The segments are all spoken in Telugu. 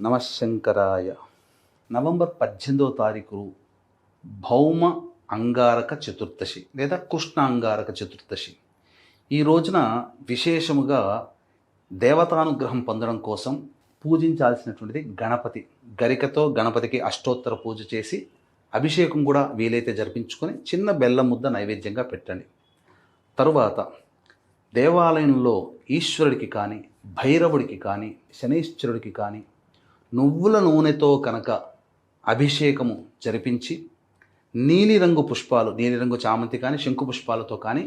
నమశంకరాయ. నవంబర్ 18వ తారీఖు భౌమ అంగారక చతుర్దశి లేదా కృష్ణ అంగారక చతుర్దశి. ఈ రోజున విశేషముగా దేవతానుగ్రహం పొందడం కోసం పూజించాల్సినటువంటిది గణపతి. గరికతో గణపతికి అష్టోత్తర పూజ చేసి అభిషేకం కూడా వీలైతే జరిపించుకొని చిన్న బెల్లం ముద్ద నైవేద్యంగా పెట్టండి. తరువాత దేవాలయంలో ఈశ్వరుడికి కానీ, భైరవుడికి కానీ, శనీశ్వరుడికి కానీ నువ్వుల నూనెతో కనుక అభిషేకము జరిపించి నీలిరంగు పుష్పాలు, నీలిరంగు చామంతి కానీ, శంకు పుష్పాలతో కానీ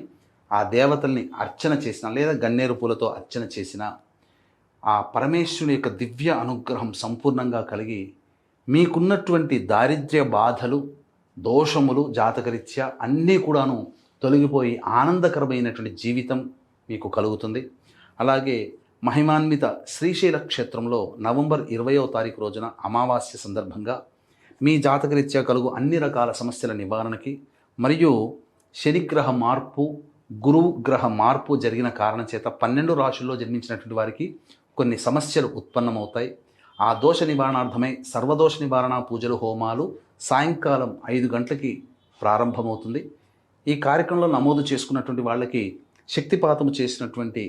ఆ దేవతల్ని అర్చన చేసిన లేదా గన్నేరు పూలతో అర్చన చేసిన ఆ పరమేశ్వరుని యొక్క దివ్య అనుగ్రహం సంపూర్ణంగా కలిగి మీకున్నటువంటి దారిద్ర్య బాధలు, దోషములు, జాతకరీత్యా అన్నీ కూడాను తొలగిపోయి ఆనందకరమైనటువంటి జీవితం మీకు కలుగుతుంది. అలాగే మహిమాన్విత శ్రీశైల క్షేత్రంలో నవంబర్ 20వ తారీఖు రోజున అమావాస్య సందర్భంగా మీ జాతకరీత్యా కలుగు అన్ని రకాల సమస్యల నివారణకి మరియు శనిగ్రహ మార్పు, గురువు గ్రహ మార్పు జరిగిన కారణం చేత 12 రాశుల్లో జన్మించినటువంటి వారికి కొన్ని సమస్యలు ఉత్పన్నమవుతాయి. ఆ దోష నివారణార్థమై సర్వదోష నివారణ పూజలు, హోమాలు సాయంకాలం 5 గంటలకి ప్రారంభమవుతుంది. ఈ కార్యక్రమంలో నమోదు చేసుకున్నటువంటి వాళ్ళకి శక్తిపాతము చేసినటువంటి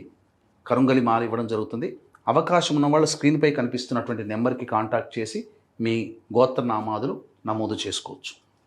కరుంగలి మాల ఇవ్వడం జరుగుతుంది. అవకాశం ఉన్న వాళ్ళు స్క్రీన్పై కనిపిస్తున్నటువంటి నెంబర్కి కాంటాక్ట్ చేసి మీ గోత్రనామాదులు నమోదు చేసుకోవచ్చు.